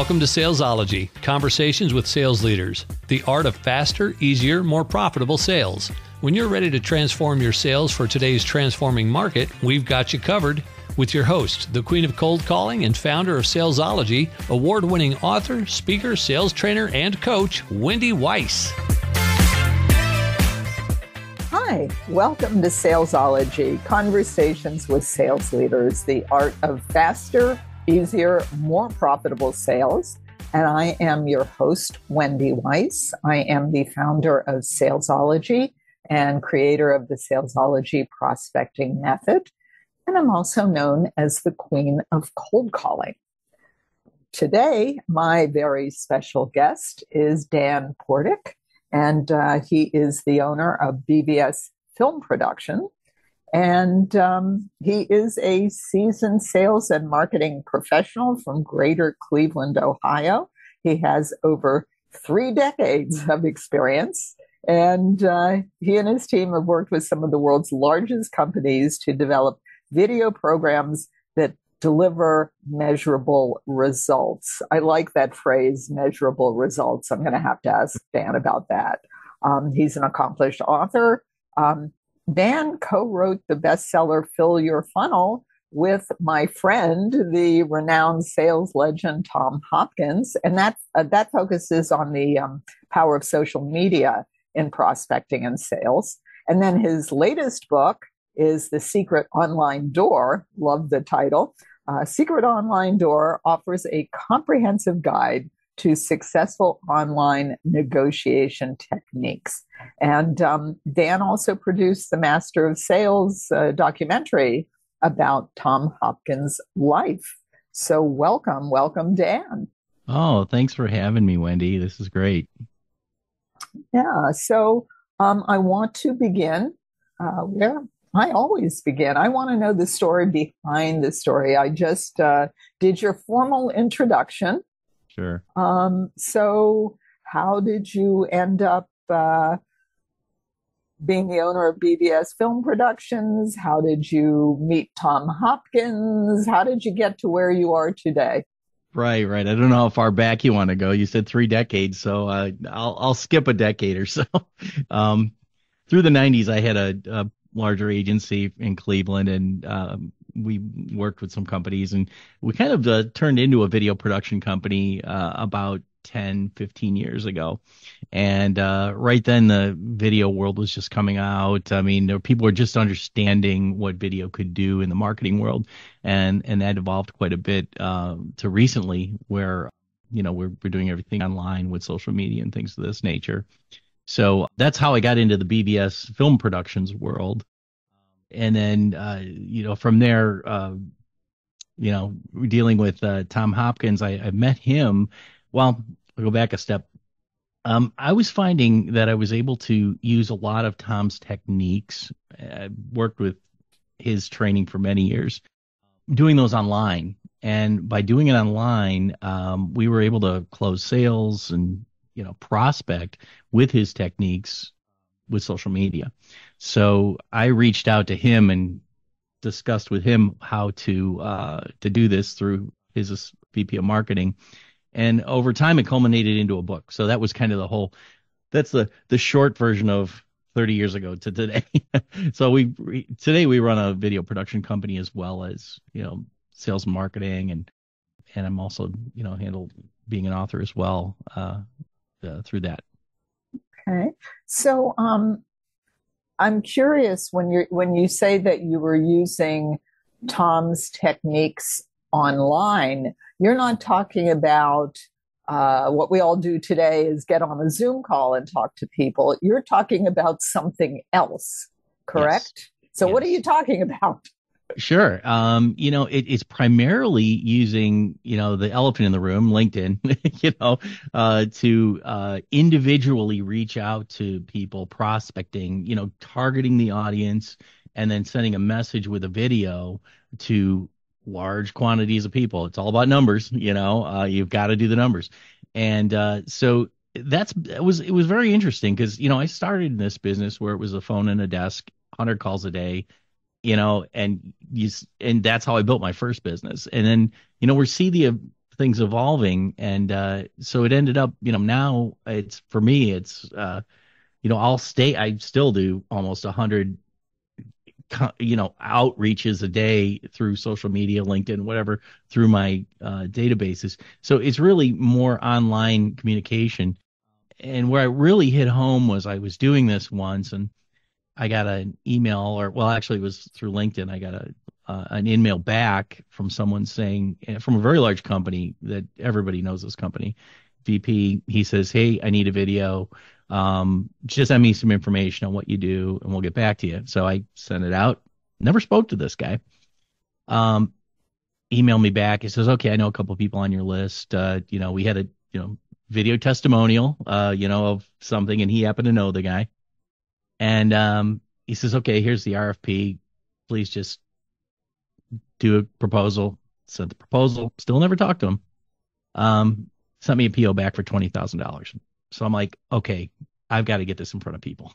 Welcome to Salesology, conversations with sales leaders, the art of faster, easier, more profitable sales. When you're ready to transform your sales for today's transforming market, we've got you covered with your host, the queen of cold calling and founder of Salesology, award-winning author, speaker, sales trainer, and coach, Wendy Weiss. Hi, welcome to Salesology, conversations with sales leaders, the art of faster, easier, more profitable sales. And I am your host, Wendy Weiss. I am the founder of Salesology and creator of the Salesology prospecting method. And I'm also known as the queen of cold calling. Today, my very special guest is Dan Portik, and he is the owner of BVS Film Production. And he is a seasoned sales and marketing professional from Greater Cleveland, Ohio. He has over 3 decades of experience. And he and his team have worked with some of the world's largest companies to develop video programs that deliver measurable results. I like that phrase, measurable results. I'm going to have to ask Dan about that. He's an accomplished author. Dan co-wrote the bestseller Fill Your Funnel with my friend, the renowned sales legend, Tom Hopkins. And that focuses on the power of social media in prospecting and sales. And then his latest book is The Secret Online Door. Love the title. Secret Online Door offers a comprehensive guide to successful online negotiation techniques. And Dan also produced the Master of Sales documentary about Tom Hopkins' life. So welcome, Dan. Oh, thanks for having me, Wendy. This is great. Yeah, so I want to begin where I always begin. I want to know the story behind the story. I just did your formal introduction. Sure. So how did you end up being the owner of BVS Film Productions? How did you meet Tom Hopkins? How did you get to where you are today? Right. I don't know how far back you want to go. You said 3 decades, so I'll skip a decade or so. Through the 90s, I had a larger agency in Cleveland, and we worked with some companies, and we kind of turned into a video production company about 10, 15 years ago. And right then the video world was just coming out. I mean, people were just understanding what video could do in the marketing world. And that evolved quite a bit to recently where, we're doing everything online with social media and things of this nature. So that's how I got into the BVS film productions world. And then, from there, dealing with Tom Hopkins, I met him. Well, I'll go back a step. I was finding that I was able to use a lot of Tom's techniques. I worked with his training for many years, doing those online. And by doing it online, we were able to close sales and, prospect with his techniques with social media. So I reached out to him and discussed with him how to do this through his VP of marketing. And over time, it culminated into a book. So that was kind of that's the short version of 30 years ago to today. So today we run a video production company as well as, sales and marketing. And I'm also, handle being an author as well through that. Okay. So I'm curious when you say that you were using Tom's techniques online, you're not talking about what we all do today is get on a Zoom call and talk to people. You're talking about something else, correct? Yes. So yes. What are you talking about? Sure. It's primarily using, the elephant in the room, LinkedIn, to individually reach out to people, prospecting, targeting the audience, and then sending a message with a video to large quantities of people. It's all about numbers, you've got to do the numbers. And so it was very interesting because, I started in this business where it was a phone and a desk, 100 calls a day, and that's how I built my first business. And then, we see the things evolving. And so it ended up, now it's for me, it's, I still do almost 100 outreaches a day through social media, LinkedIn, whatever, through my databases. So it's really more online communication. And where I really hit home was I was doing this once, and I got an email, or well, actually, it was through LinkedIn. I got an email back from someone saying, from a very large company that everybody knows this company, VP. He says, "Hey, I need a video. Just send me some information on what you do, and we'll get back to you." So I sent it out. Never spoke to this guy. Um, Email me back. He says, "Okay, I know a couple of people on your list. We had a video testimonial, of something, and he happened to know the guy." And he says, "Okay, here's the RFP. Please just do a proposal." Sent the proposal. Still never talked to him. Sent me a PO back for $20,000. So I'm like, okay, I've got to get this in front of people.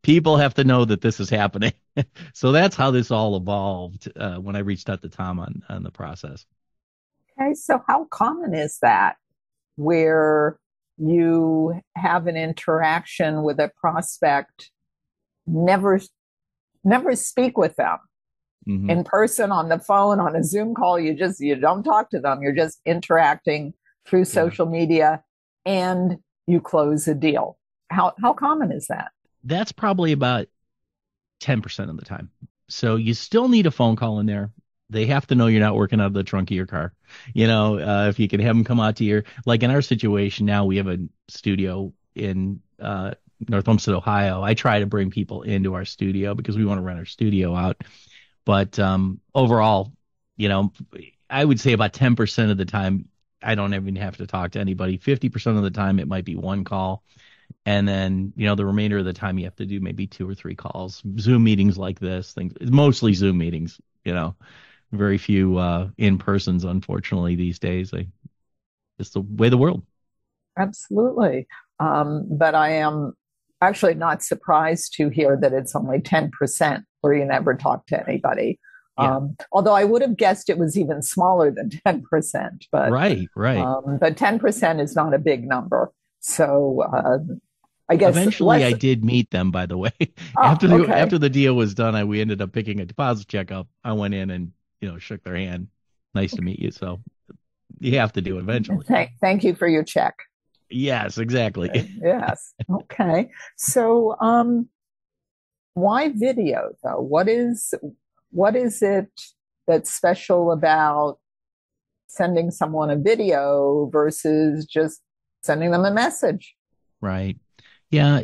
People have to know that this is happening. So that's how this all evolved when I reached out to Tom on the process. Okay, so how common is that where you have an interaction with a prospect, never speak with them in person, on the phone, on a Zoom call, you don't talk to them, you're just interacting through social media, and you close a deal? How common is that? That's probably about 10% of the time. So you still need a phone call in there. They have to know you're not working out of the trunk of your car. If you can have them come out to like in our situation now, we have a studio in North Homestead, Ohio. I try to bring people into our studio because we want to rent our studio out. But overall, I would say about 10% of the time, I don't even have to talk to anybody. 50% of the time, it might be one call. And then, the remainder of the time, you have to do maybe 2 or 3 calls, Zoom meetings like this, things, mostly Zoom meetings, very few in-persons, unfortunately, these days. It's the way of the world. Absolutely. But I am actually not surprised to hear that it's only 10% where you never talk to anybody. Yeah. Although I would have guessed it was even smaller than 10%. But, right. But 10% is not a big number. So I guess eventually I did meet them, by the way. After the deal was done, we ended up picking a deposit check up. I went in and, shook their hand. Nice to meet you. So you have to do it eventually. Thank you for your check. Yes, exactly. Yes. Okay. So why video though? What is it that's special about sending someone a video versus just sending them a message? Right. Yeah.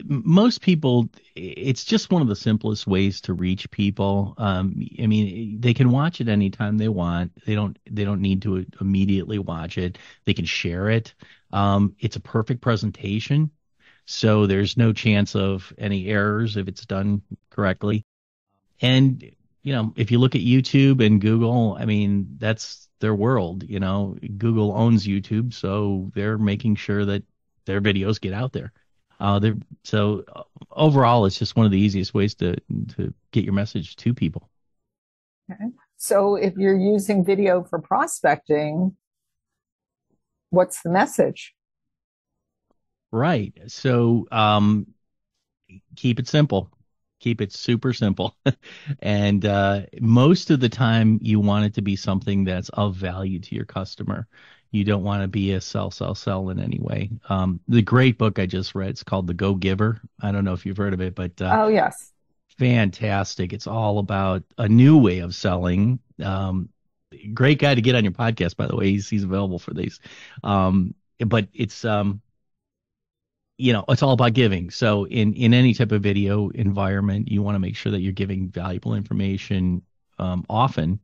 Most people, it's just one of the simplest ways to reach people. They can watch it anytime they want. They don't need to immediately watch it. They can share it. It's a perfect presentation, so there's no chance of any errors if it's done correctly. And if you look at YouTube and Google, that's their world. Google owns YouTube, so they're making sure that their videos get out there. So overall, it's just one of the easiest ways to get your message to people. Okay. So if you're using video for prospecting, what's the message? Right. So keep it simple. Keep it super simple. And most of the time, you want it to be something that's of value to your customer. You don't want to be a sell in any way. The great book I just read, it's called The Go Giver. I don't know if you've heard of it, but oh, yes. Fantastic. It's all about a new way of selling. Great guy to get on your podcast, by the way. He's available for these. But it's it's all about giving. So in any type of video environment, you want to make sure that you're giving valuable information often.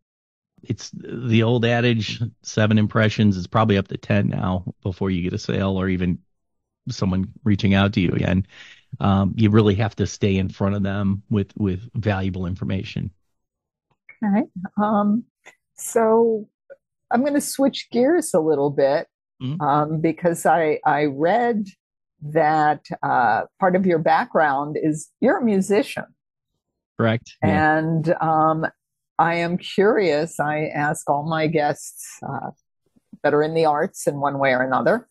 It's the old adage, 7 impressions. It's probably up to 10 now before you get a sale or even someone reaching out to you again. You really have to stay in front of them with valuable information. Okay. So I'm going to switch gears a little bit because I read that part of your background is you're a musician. Correct. Yeah. And I am curious. I ask all my guests that are in the arts in one way or another.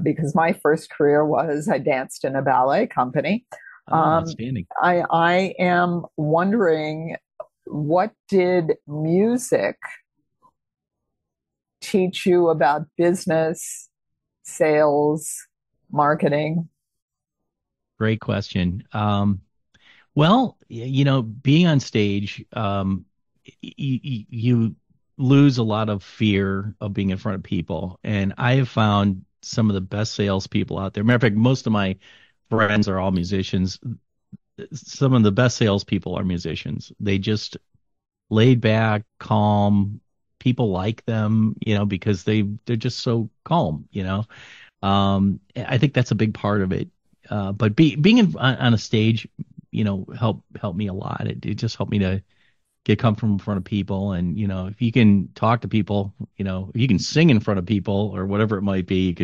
Because my first career was I danced in a ballet company. Outstanding. I am wondering, what did music teach you about business, sales, marketing? Great question. Well, being on stage, you lose a lot of fear of being in front of people. And I have found some of the best salespeople out there. Matter of fact, most of my friends are all musicians. Some of the best salespeople are musicians. They just laid back, calm. People like them, because they're just so calm, I think that's a big part of it. But being on a stage, helped me a lot. It just helped me to get comfortable in front of people. And, if you can talk to people, if you can sing in front of people or whatever it might be,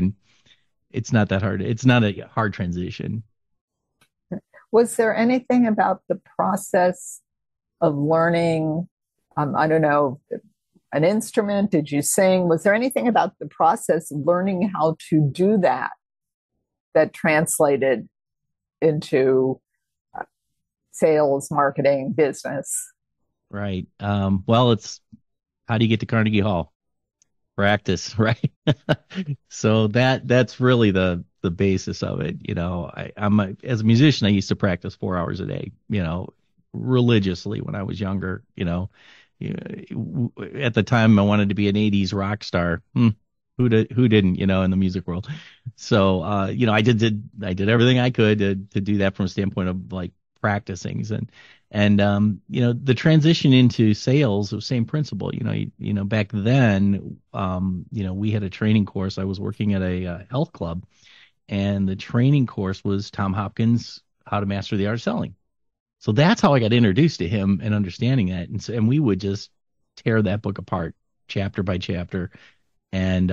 it's not that hard. It's not a hard transition. Was there anything about the process of learning, I don't know, an instrument? Did you sing? Was there anything about the process of learning how to do that translated into sales, marketing, business? Right. Well, it's how do you get to Carnegie Hall? Practice, right? So that's really the basis of it. As a musician, I used to practice 4 hours a day, religiously when I was younger. At the time I wanted to be an 80s rock star. Who didn't, in the music world? So, I did everything I could to do that from a standpoint of like practicing and the transition into sales, the same principle. Back then, we had a training course. I was working at a health club, and the training course was Tom Hopkins, How to Master the Art of Selling. So that's how I got introduced to him and understanding that. And we would just tear that book apart chapter by chapter. And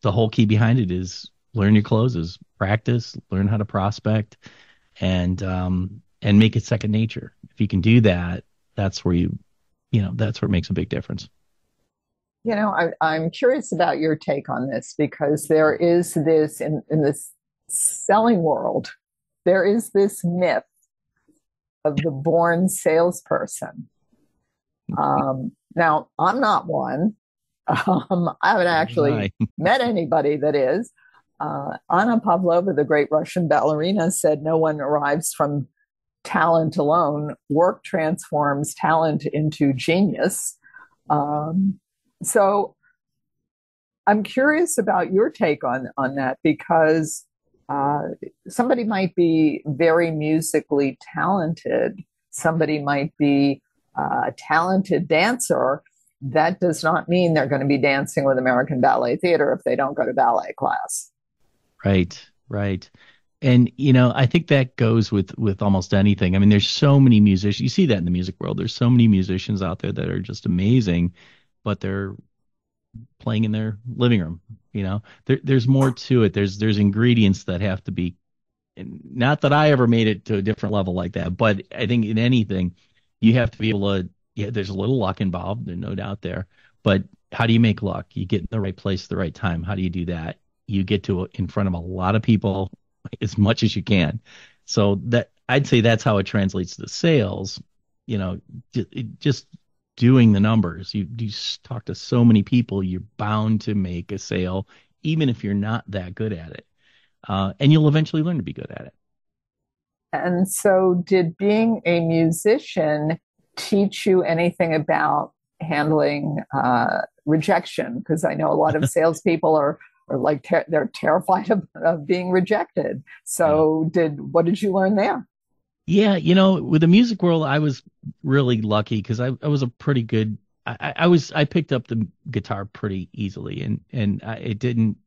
the whole key behind it is learn your closes, practice, learn how to prospect, and make it second nature. If you can do that, that's where that's where it makes a big difference. I'm curious about your take on this, because there is this in this selling world, there is this myth of the born salesperson. Now, I'm not one. I haven't actually met anybody that is. Anna Pavlova, the great Russian ballerina, said no one arrives from talent alone. Work transforms talent into genius. So I'm curious about your take on that, because somebody might be very musically talented. Somebody might be a talented dancer. That does not mean they're going to be dancing with American Ballet Theater if they don't go to ballet class. Right, right. And, I think that goes with almost anything. I mean, there's so many musicians. You see that in the music world. There's so many musicians out there that are just amazing, but they're playing in their living room. There's more to it. There's ingredients that have to be, not that I ever made it to a different level like that, but I think in anything, you have to be able to, there's a little luck involved. There's no doubt there. But how do you make luck? You get in the right place at the right time. How do you do that? You get in front of a lot of people as much as you can. So that I'd say that's how it translates to sales. Just doing the numbers. You talk to so many people, you're bound to make a sale, even if you're not that good at it. And you'll eventually learn to be good at it. And so did being a musician teach you anything about handling rejection? Because I know a lot of salespeople are like, they're terrified of being rejected. So what did you learn there? Yeah, with the music world, I was really lucky because I was a pretty good. I picked up the guitar pretty easily, and I didn't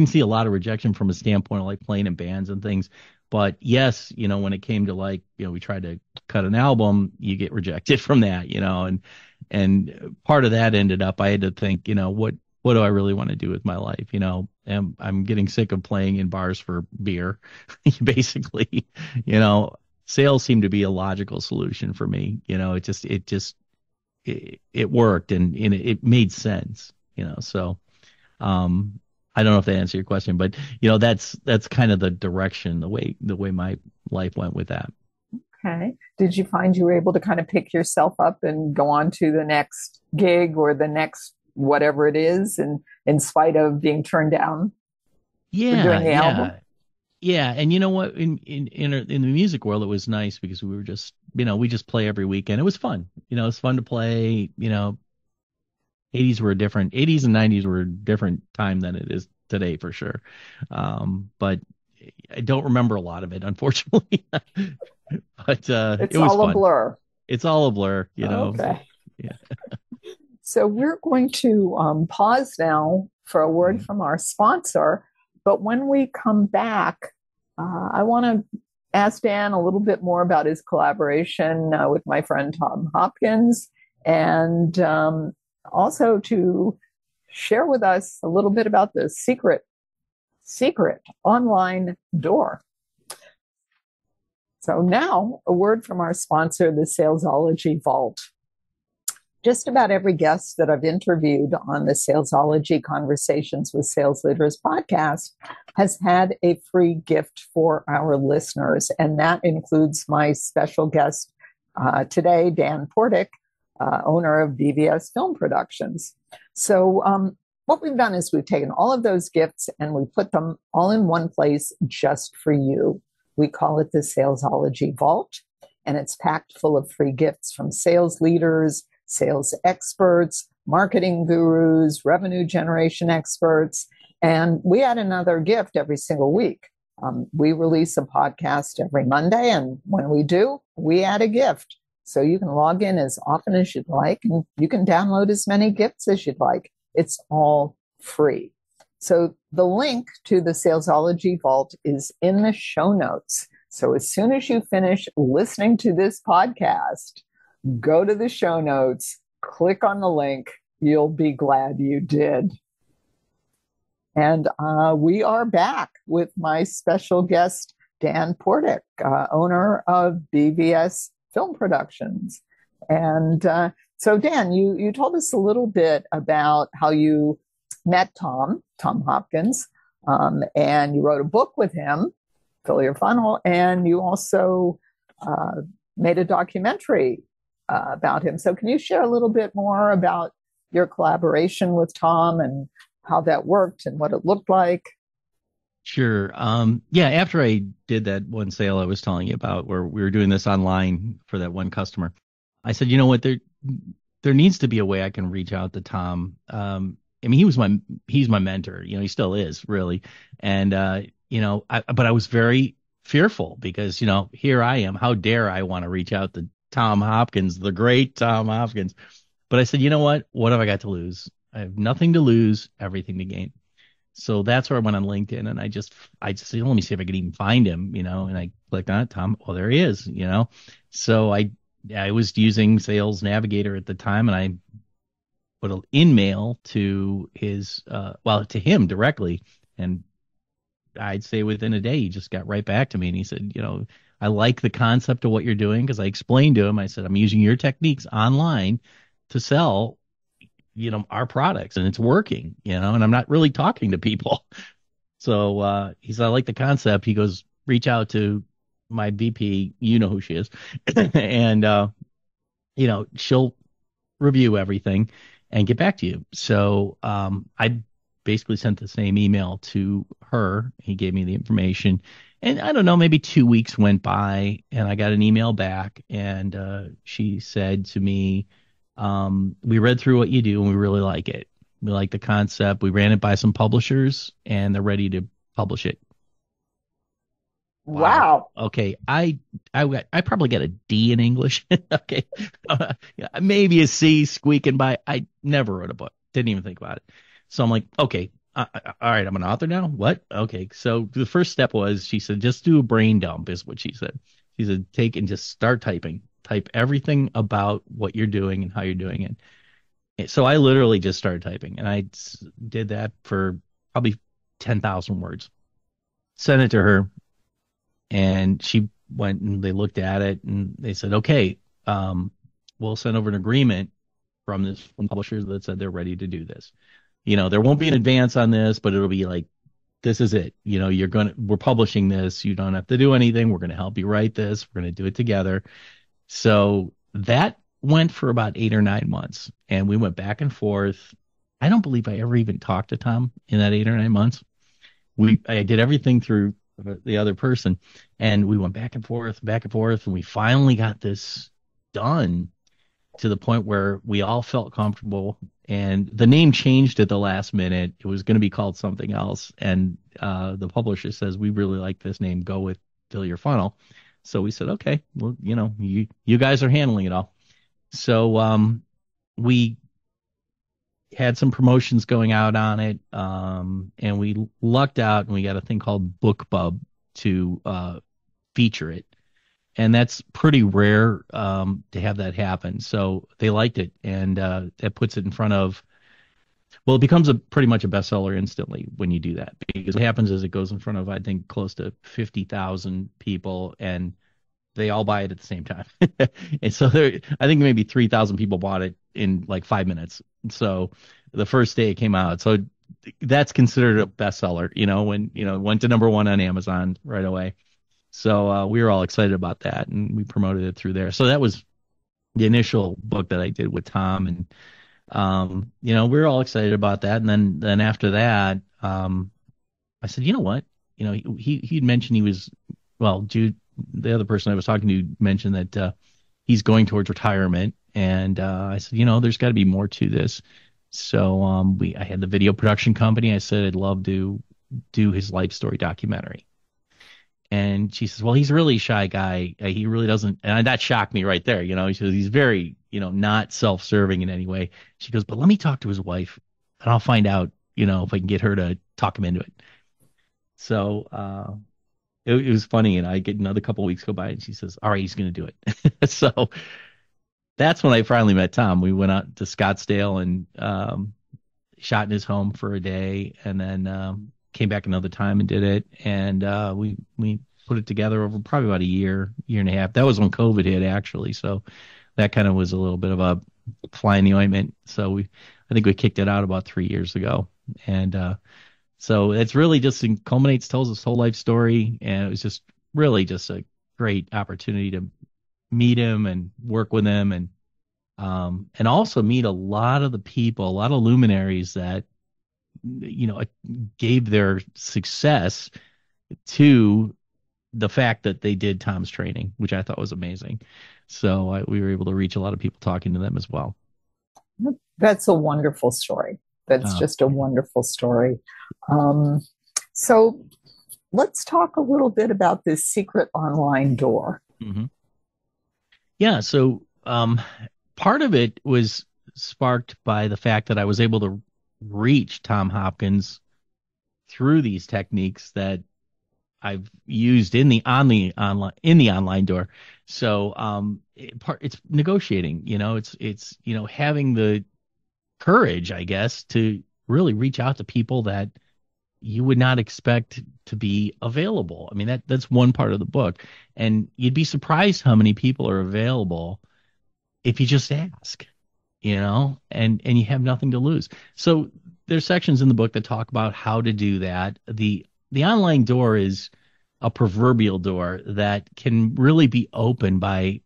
see a lot of rejection from a standpoint of like playing in bands and things. But yes, when it came to like, we tried to cut an album, you get rejected from that, and part of that ended up I had to think, what do I really want to do with my life? I'm getting sick of playing in bars for beer, basically. Sales seemed to be a logical solution for me. It worked and it made sense. So I don't know if that answered your question, but that's kind of the direction, the way my life went with that. Okay. Did you find you were able to kind of pick yourself up and go on to the next gig or the next whatever it is, and in spite of being turned down for doing Yeah, the album? yeah. Yeah, and you know what? In the music world, it was nice because we were just, we just play every weekend. It was fun. It's fun to play. 80s and 90s were a different time than it is today for sure. But I don't remember a lot of it, unfortunately. But it It's was all a fun. blur. It's all a blur. Okay. Yeah. So we're going to pause now for a word Mhm. from our sponsor. But when we come back, I want to ask Dan a little bit more about his collaboration with my friend Tom Hopkins, and also to share with us a little bit about the secret online door. So now a word from our sponsor, the Salesology Vault. Just about every guest that I've interviewed on the Salesology Conversations with Sales Leaders podcast has had a free gift for our listeners. And that includes my special guest today, Dan Portik, owner of BVS Film Productions. So what we've done is we've taken all of those gifts and we put them all in one place just for you. We call it the Salesology Vault, and it's packed full of free gifts from sales leaders, sales experts, marketing gurus, revenue generation experts, and we add another gift every single week. We release a podcast every Monday, and when we do, we add a gift. So you can log in as often as you'd like, and you can download as many gifts as you'd like. It's all free. So the link to the Salesology Vault is in the show notes. So as soon as you finish listening to this podcast, go to the show notes, click on the link. You'll be glad you did. And we are back with my special guest, Dan Portik, owner of BVS Film Productions. And so, Dan, you told us a little bit about how you met Tom Hopkins, and you wrote a book with him, Fill Your Funnel, and you also made a documentary about him. So can you share a little bit more about your collaboration with Tom and how that worked and what it looked like? Sure. Yeah, after I did that one sale I was telling you about where we were doing this online for that one customer, I said, you know what, there needs to be a way I can reach out to Tom. I mean, he's my mentor, he still is really. And, but I was very fearful because, here I am. How dare I want to reach out to Tom Hopkins, the great Tom Hopkins. But I said, you know what? What have I got to lose? I have nothing to lose, everything to gain. So that's where I went on LinkedIn and I just said, let me see if I could even find him, and I clicked on it, Tom. Well, there he is. So I was using Sales Navigator at the time and I put an in-mail to to him directly. And I'd say within a day, he just got right back to me and he said, I like the concept of what you're doing because I explained to him, I said, I'm using your techniques online to sell, our products and it's working, and I'm not really talking to people. So he said, I like the concept. He goes, reach out to my VP, you know who she is, and, she'll review everything and get back to you. So I basically sent the same email to her. He gave me the information. And I don't know, maybe 2 weeks went by and I got an email back and she said to me, we read through what you do and we really like it. We like the concept. We ran it by some publishers and they're ready to publish it. Wow. Wow. Okay. I probably got a D in English. Okay. Maybe a C squeaking by. I never wrote a book. Didn't even think about it. So I'm like, okay, all right, I'm an author now. What? Okay. So the first step was, she said, just do a brain dump is what she said. She said, take and just start typing. Type everything about what you're doing and how you're doing it. So I literally just started typing and I did that for probably 10,000 words. Sent it to her and she went and they looked at it and they said, okay, we'll send over an agreement from publishers that said they're ready to do this. there won't be an advance on this, but it'll be like, this is it. We're publishing this. You don't have to do anything. We're going to help you write this. We're going to do it together. So that went for about 8 or 9 months, and we went back and forth. I don't believe I ever even talked to Tom in that 8 or 9 months. I did everything through the other person, and we went back and forth, and we finally got this done to the point where we all felt comfortable. And the name changed at the last minute. It was going to be called something else, and the publisher says, we really like this name. Go with Fill Your Funnel. So we said, okay, well, you guys are handling it all. So we had some promotions going out on it, and we lucked out, and we got a thing called BookBub to feature it. And that's pretty rare to have that happen. So they liked it, and that puts it in front of, well, it becomes pretty much a bestseller instantly when you do that. Because what happens is it goes in front of, I think, close to 50,000 people, and they all buy it at the same time. And so I think maybe 3,000 people bought it in like 5 minutes. So the first day it came out. So that's considered a bestseller, when, it went to #1 on Amazon right away. So we were all excited about that, and we promoted it through there. So that was the initial book that I did with Tom. And, we were all excited about that. And then after that, I said, you know what? He'd mentioned Jude, the other person I was talking to, mentioned that he's going towards retirement. And I said, there's got to be more to this. So I had the video production company. I said I'd love to do his life story documentary. And she says, well, he's a really shy guy. He really doesn't. And that shocked me right there. She says, he's very, not self-serving in any way. She goes, but let me talk to his wife, and I'll find out, if I can get her to talk him into it. So it was funny. And I get another couple of weeks go by, and she says, all right, he's going to do it. So that's when I finally met Tom. We went out to Scottsdale and shot in his home for a day, and then came back another time and did it. And we put it together over probably about a year and a half. That was when COVID hit, actually. So that kind of was a little bit of a fly in the ointment. So I think we kicked it out about 3 years ago. And so it's really just culminates, tells his whole life story. And it was just really just a great opportunity to meet him and work with him, and also meet a lot of the people, a lot of luminaries that gave their success to the fact that they did Tom's training, which I thought was amazing. So we were able to reach a lot of people talking to them as well. That's a wonderful story. That's just a wonderful story. So let's talk a little bit about this secret online door. Mm-hmm. Yeah. So part of it was sparked by the fact that I was able to reach Tom Hopkins through these techniques that I've used in the online door. So it's negotiating. It's having the courage, I guess, to really reach out to people that you would not expect to be available. I mean, that's one part of the book, and you'd be surprised how many people are available if you just ask. And you have nothing to lose. So there's sections in the book that talk about how to do that. The online door is a proverbial door that can really be opened by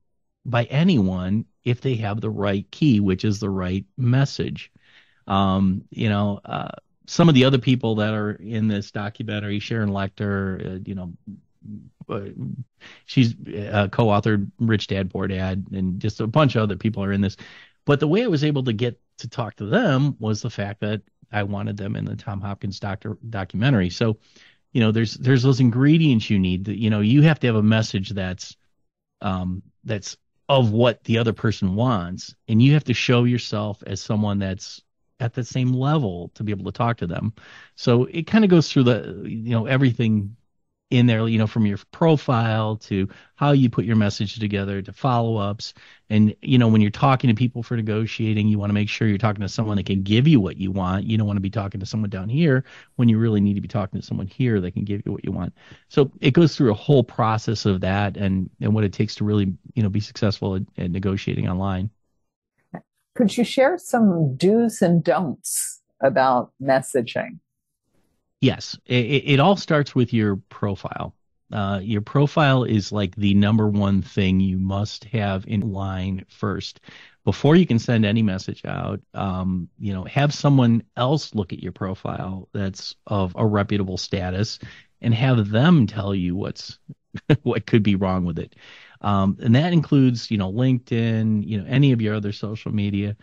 anyone if they have the right key, which is the right message. Some of the other people that are in this documentary, Sharon Lechter, she's co-authored Rich Dad Poor Dad, and just a bunch of other people are in this. But the way I was able to get to talk to them was the fact that I wanted them in the Tom Hopkins documentary. So, there's those ingredients you need. That you have to have a message that's of what the other person wants, and you have to show yourself as someone that's at the same level to be able to talk to them. So it kind of goes through the everything in there, from your profile to how you put your message together to follow-ups. And, when you're talking to people for negotiating, you want to make sure you're talking to someone that can give you what you want. You don't want to be talking to someone down here when you really need to be talking to someone here that can give you what you want. So it goes through a whole process of that and what it takes to really, be successful at negotiating online. Could you share some do's and don'ts about messaging? Yes, it all starts with your profile. Your profile is like the number one thing you must have in line first. Before you can send any message out, have someone else look at your profile that's of a reputable status and have them tell you what could be wrong with it. And that includes, LinkedIn, any of your other social media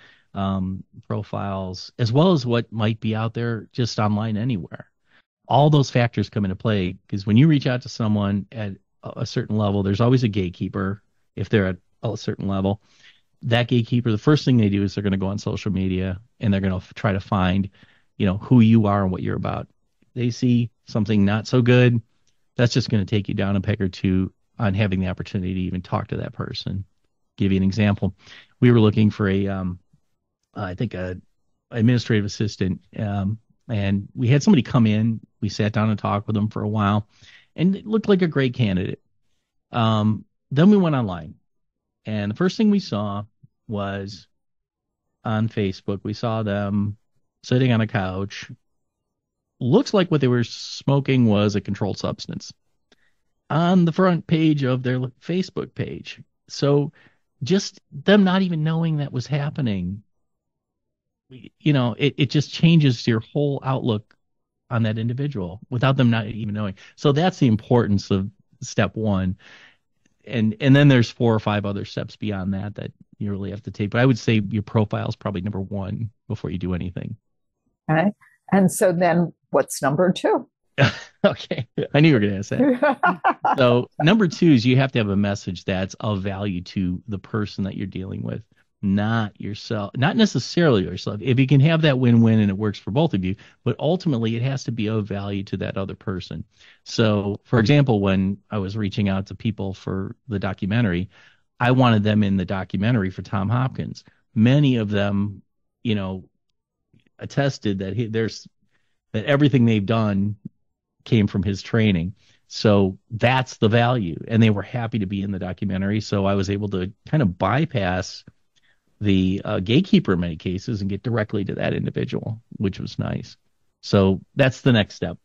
profiles, as well as what might be out there just online anywhere. All those factors come into play because when you reach out to someone at a certain level, there's always a gatekeeper if they're at a certain level. That gatekeeper, the first thing they do is they're going to go on social media and they're going to try to find, who you are and what you're about. They see something not so good, that's just going to take you down a peg or two on having the opportunity to even talk to that person. Give you an example. We were looking for I think a administrative assistant, and we had somebody come in. We sat down and talked with them for a while, and it looked like a great candidate. Then we went online, and the first thing we saw was on Facebook. We saw them sitting on a couch. Looks like what they were smoking was a controlled substance on the front page of their Facebook page. So just them not even knowing that was happening, it just changes your whole outlook on that individual without them not even knowing. So that's the importance of step one. And then there's 4 or 5 other steps beyond that you really have to take. But I would say your profile is probably number one before you do anything. Okay. And so then what's number 2? Okay. I knew you were going to ask that. So number 2 is you have to have a message that's of value to the person that you're dealing with, not yourself, not necessarily yourself. If you can have that win-win and it works for both of you, but ultimately it has to be of value to that other person. So, for example, when I was reaching out to people for the documentary, I wanted them in the documentary for Tom Hopkins. Many of them, attested that that everything they've done came from his training. So that's the value. And they were happy to be in the documentary. So I was able to kind of bypass the gatekeeper in many cases and get directly to that individual, which was nice. So that's the next step.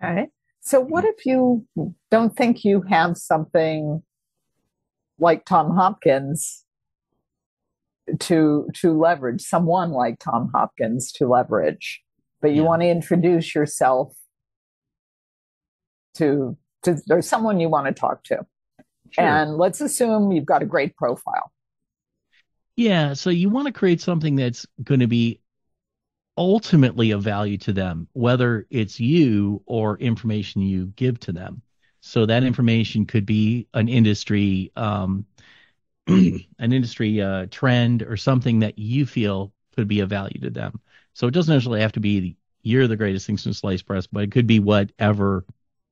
Okay. So what if you don't think you have something like Tom Hopkins to leverage, someone like Tom Hopkins to leverage, but you want to introduce yourself to there's someone you want to talk to. Sure. And let's assume you've got a great profile. Yeah, so you want to create something that's going to be ultimately of value to them, whether it's you or information you give to them. So that information could be an industry trend or something that you feel could be of value to them. So it doesn't necessarily have to be you're the greatest thing since sliced bread, but it could be whatever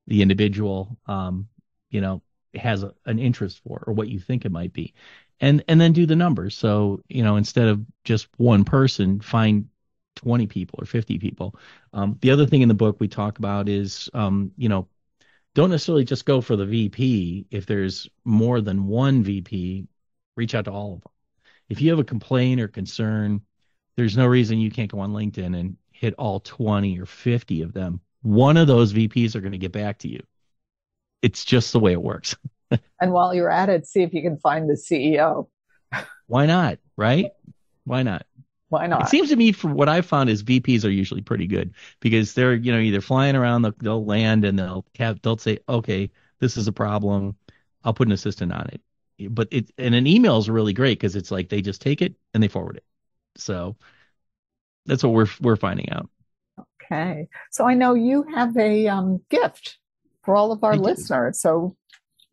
the individual has an interest for or what you think it might be. And then do the numbers. So, instead of just one person, find 20 people or 50 people. The other thing in the book we talk about is, don't necessarily just go for the VP. If there's more than one VP, reach out to all of them. If you have a complaint or concern, there's no reason you can't go on LinkedIn and hit all 20 or 50 of them. One of those VPs are going to get back to you. It's just the way it works. And while you're at it, see if you can find the CEO. Why not? Right? Why not? Why not? It seems to me, from what I've found, is VPs are usually pretty good because they're, either flying around, they'll land and they'll say, okay, this is a problem. I'll put an assistant on it. But and an email is really great because it's like they just take it and they forward it. So that's what we're finding out. Okay. So I know you have a gift for all of our listeners. So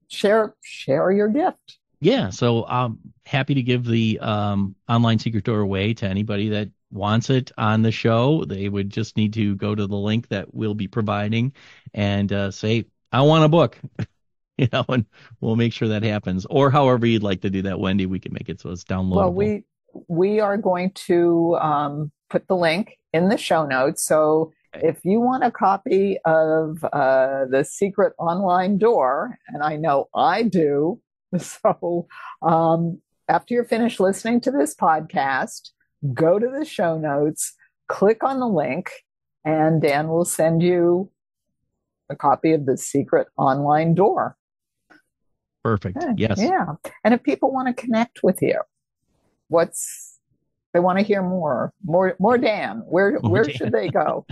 share your gift. Yeah, so I'm happy to give the online secret door away to anybody that wants it on the show. They would just need to go to the link that we'll be providing and say, I want a book, and we'll make sure that happens. Or however you'd like to do that, Wendy, we can make it so it's downloadable. Well, we are going to put the link in the show notes. So if you want a copy of The Secret Online Door, and I know I do, so after you're finished listening to this podcast, go to the show notes, click on the link and Dan will send you a copy of the secret online door. Perfect. Okay. Yes. Yeah. And if people want to connect with you, they want to hear more Dan, where should they go?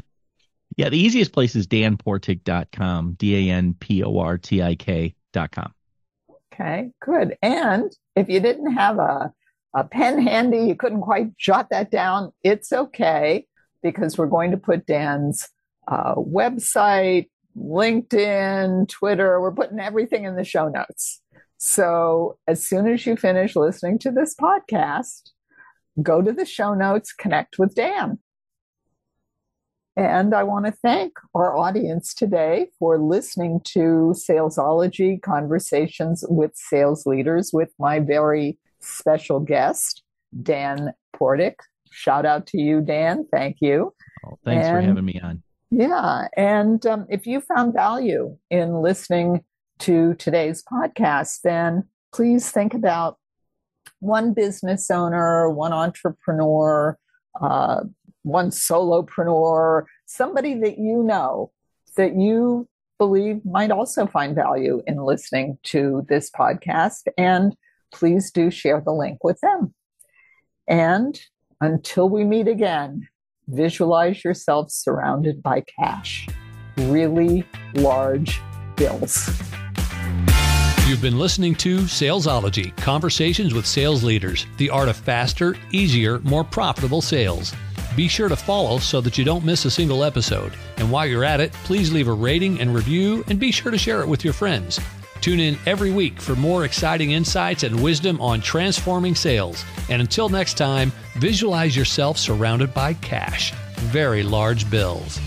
Yeah, the easiest place is danportik.com, danportik.com. Okay, good. And if you didn't have a pen handy, you couldn't quite jot that down, it's okay, because we're going to put Dan's website, LinkedIn, Twitter, we're putting everything in the show notes. So as soon as you finish listening to this podcast, go to the show notes, connect with Dan. And I want to thank our audience today for listening to Salesology, Conversations with Sales Leaders, with my very special guest, Dan Portik. Shout out to you, Dan. Thank you. Oh, thanks for having me on. Yeah. And if you found value in listening to today's podcast, then please think about one business owner, one entrepreneur, one solopreneur, somebody that you know that you believe might also find value in listening to this podcast. And please do share the link with them. And until we meet again, visualize yourself surrounded by cash, really large bills. You've been listening to Salesology, Conversations with Sales Leaders, the art of faster, easier, more profitable sales. Be sure to follow so that you don't miss a single episode. And while you're at it, please leave a rating and review, and be sure to share it with your friends. Tune in every week for more exciting insights and wisdom on transforming sales. And until next time, visualize yourself surrounded by cash, very large bills.